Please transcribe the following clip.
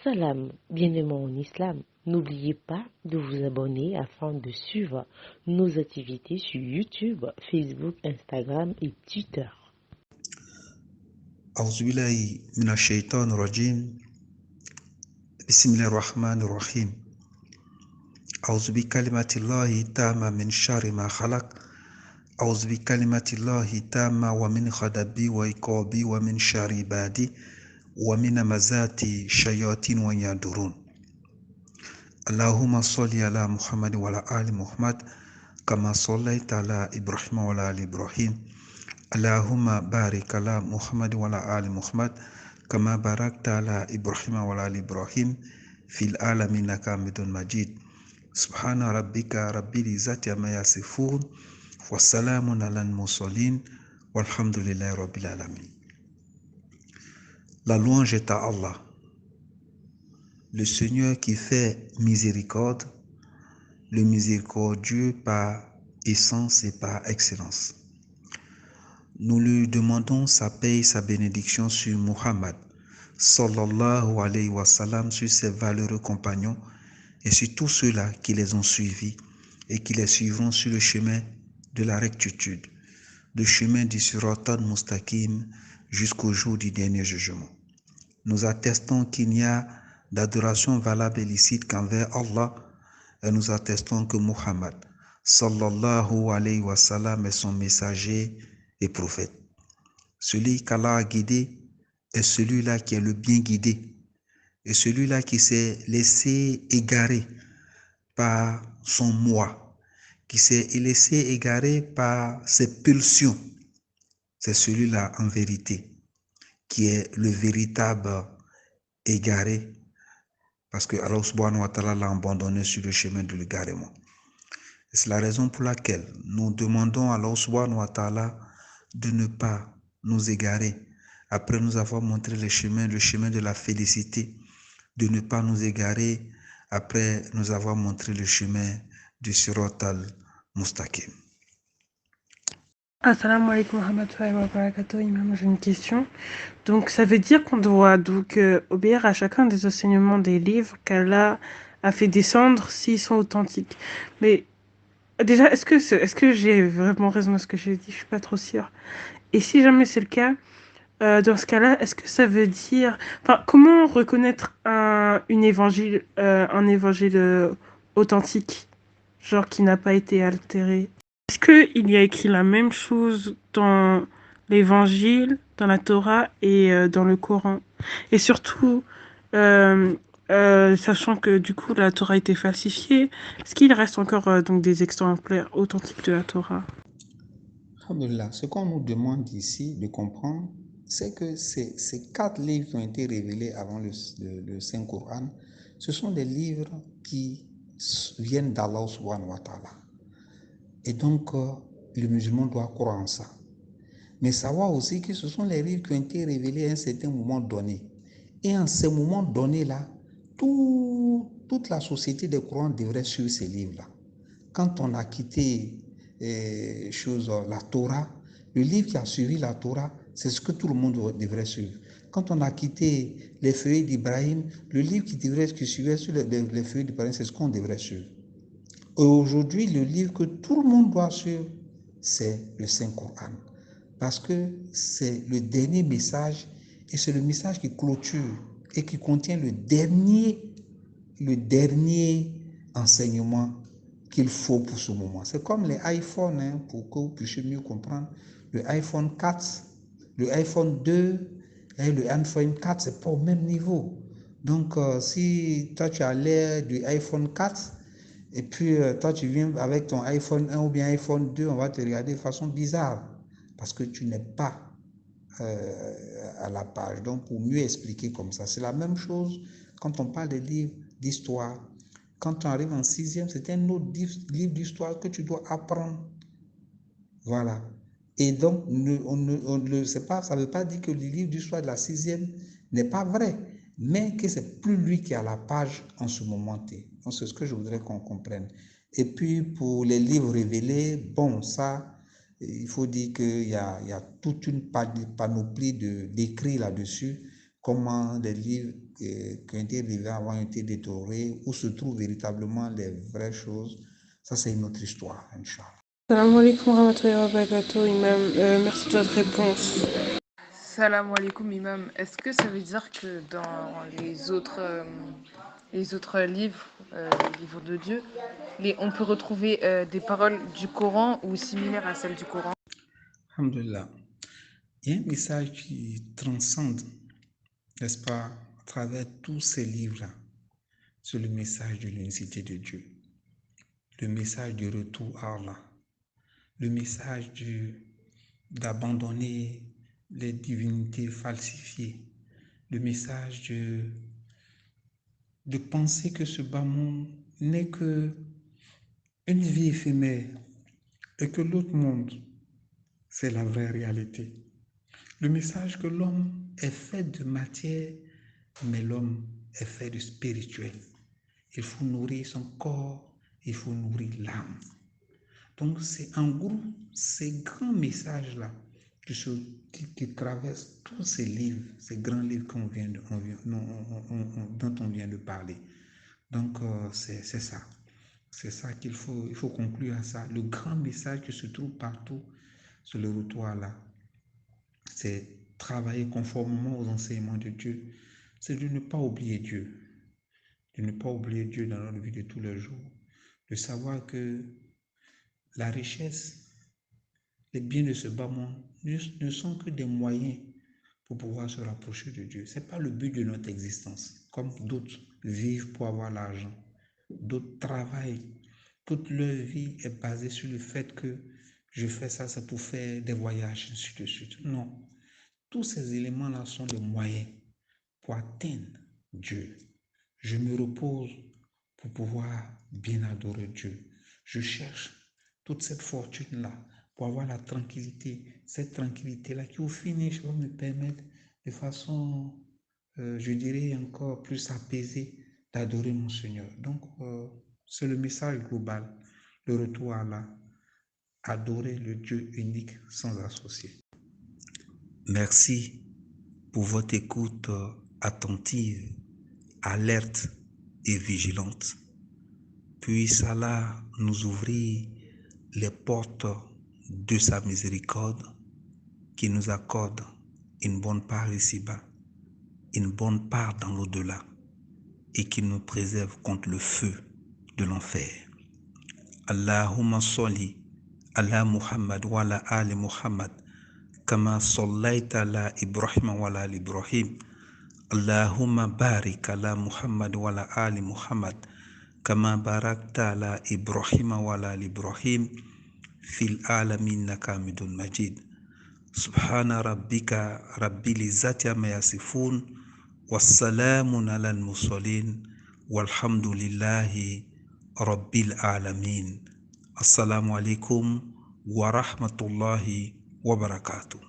Salam, bienvenue en islam. N'oubliez pas de vous abonner afin de suivre nos activités sur YouTube, Facebook, Instagram et Twitter. أعوذ بالله من الشيطان الرجيم بسم الله الرحمن الرحيم أعوذ بكلمة الله التامة من شر ما خلق أعوذ بكلمة الله التامة ومن غضبه وعقابه ومن شر عباده ومن همزات الشياطين ويحضرون اللهم صل على محمد وعلى آل محمد كما صليت على إبراهيم وعلى آل إبراهيم اللهم بارك على محمد وعلى آل محمد كما باركت على إبراهيم وعلى آل إبراهيم في العالمين إنك حميد مجيد سبحان ربك رب العزة عما يصفون والسلام على المرسلين والحمد لله رب العالمين. La louange est à Allah, le Seigneur qui fait miséricorde, le miséricordieux par essence et par excellence. Nous lui demandons sa paix et sa bénédiction sur Muhammad, sallallahu alayhi wa sallam, sur ses valeureux compagnons et sur tous ceux-là qui les ont suivis et qui les suivront sur le chemin de la rectitude, le chemin du Siratan Mustaqim jusqu'au jour du dernier jugement. Nous attestons qu'il n'y a d'adoration valable et licite qu'envers Allah et nous attestons que Muhammad, sallallahu alayhi wa sallam, est son messager et prophète. Celui qu'Allah a guidé est celui-là qui est le bien guidé et celui-là qui s'est laissé égarer par son moi, qui s'est laissé égarer par ses pulsions. C'est celui-là en vérité qui est le véritable égaré parce que Allah subhanahu wa ta'ala l'a abandonné sur le chemin de l'égarement. C'est la raison pour laquelle nous demandons à Allah subhanahu wa ta'ala de ne pas nous égarer après nous avoir montré le chemin de la félicité, de ne pas nous égarer après nous avoir montré le chemin du Sirat al-Mustaqim. Assalamu alaikum wa rahmatullahi wa barakatuh. Imam, j'ai une question. Donc, ça veut dire qu'on doit obéir à chacun des enseignements des livres qu'Allah a fait descendre s'ils sont authentiques. Mais déjà, est-ce que j'ai vraiment raison de ce que j'ai dit? Je suis pas trop sûre. Et si jamais c'est le cas, dans ce cas-là, est-ce que ça veut dire... Enfin, comment reconnaître un évangile authentique, genre qui n'a pas été altéré? Est-ce qu'il y a écrit la même chose dans l'Évangile, dans la Torah et dans le Coran? Et surtout, sachant que du coup la Torah a été falsifiée, est-ce qu'il reste encore donc des exemplaires authentiques de la Torah? Alhamdulillah, ce qu'on nous demande ici de comprendre, c'est que ces 4 livres qui ont été révélés avant le Saint-Coran, ce sont des livres qui viennent d'Allah subhanahu wa ta'ala. Et donc, le musulman doit croire en ça. Mais savoir aussi que ce sont les livres qui ont été révélés à un certain moment donné. Et en ce moment donné-là, toute la société des croyants devrait suivre ces livres-là. Quand on a quitté la Torah, le livre qui a suivi la Torah, c'est ce que tout le monde devrait suivre. Quand on a quitté les feuilles d'Ibrahim, le livre qui suivait sur les feuilles d'Ibrahim, c'est ce qu'on devrait suivre. Et aujourd'hui, le livre que tout le monde doit suivre, c'est le Saint-Coran. Parce que c'est le dernier message et c'est le message qui clôture et qui contient le dernier enseignement qu'il faut pour ce moment. C'est comme les iPhones, pour que vous puissiez mieux comprendre. Le iPhone 4, le iPhone 2 et le iPhone 4, c'est pas au même niveau. Donc, si toi tu as l'air du iPhone 4 et puis toi tu viens avec ton iPhone 1 ou bien iPhone 2, on va te regarder de façon bizarre parce que tu n'es pas à la page. Donc, pour mieux expliquer comme ça, c'est la même chose quand on parle des livres d'histoire. Quand on arrive en 6e, c'est un autre livre d'histoire que tu dois apprendre. Voilà. Et donc, ça ne veut pas dire que le livre d'histoire de la 6e n'est pas vrai, mais que c'est plus lui qui a la page en ce moment. Donc, c'est ce que je voudrais qu'on comprenne. Et puis, pour les livres révélés, bon, ça, il faut dire qu'il y a toute une panoplie d'écrits là-dessus, comment les livres qui ont été révélés avant ont été détériorés, où se trouvent véritablement les vraies choses, ça c'est une autre histoire, Inch'Allah. Salam alaikum wa rahmatullahi wa barakatuh, Imam. Merci de votre réponse. Salam alaikum, imam. Est-ce que ça veut dire que dans les autres livres, les livres de Dieu, on peut retrouver des paroles du Coran ou similaires à celles du Coran? Alhamdulillah. Il y a un message qui transcende, n'est-ce pas, à travers tous ces livres-là. C'est le message de l'unicité de Dieu, le message du retour à Allah, le message d'abandonner les divinités falsifiées, le message de penser que ce bas monde n'est que une vie éphémère et que l'autre monde, c'est la vraie réalité. Le message que l'homme est fait de matière, mais l'homme est fait de spirituel. Il faut nourrir son corps, il faut nourrir l'âme. Donc c'est en gros ces grands messages-là qui traversent tous ces livres, ces grands livres dont on vient de parler. Donc c'est ça. C'est ça il faut conclure à ça. Le grand message qui se trouve partout, c'est le retour à Allah. C'est travailler conformément aux enseignements de Dieu. C'est de ne pas oublier Dieu. De ne pas oublier Dieu dans notre vie de tous les jours. De savoir que la richesse, les biens de ce bas monde ne sont que des moyens pour pouvoir se rapprocher de Dieu. Ce n'est pas le but de notre existence. Comme d'autres vivent pour avoir l'argent, d'autres travaillent. Toute leur vie est basée sur le fait que je fais ça, c'est pour faire des voyages, ainsi de suite. Non. Tous ces éléments-là sont des moyens pour atteindre Dieu. Je me repose pour pouvoir bien adorer Dieu. Je cherche toute cette fortune-là pour avoir la tranquillité, cette tranquillité-là qui au finish va me permettre de façon, je dirais encore plus apaisée, d'adorer mon Seigneur. Donc, c'est le message global, le retour à Allah, adorer le Dieu unique sans associé. Merci pour votre écoute attentive, alerte et vigilante. Puisse Allah nous ouvrir les portes de sa miséricorde, qui nous accorde une bonne part ici-bas, une bonne part dans l'au-delà, et qui nous préserve contre le feu de l'enfer. Allahumma salli ala Muhammad wa ala ali Muhammad, kama sallaita ala Ibrahim wa ala ali Ibrahim. Allahumma barik ala Muhammad wa ala ali Muhammad, kama barakta ala Ibrahim wa ala ali Ibrahim fil alamin innaka hamidun majid. Subhana rabbika rabbil izzati amma yasifun, wassalamun ala al-mursalin, walhamdulillahi rabbil alamin. Assalamu alaikum wa rahmatullahi wa barakatuh.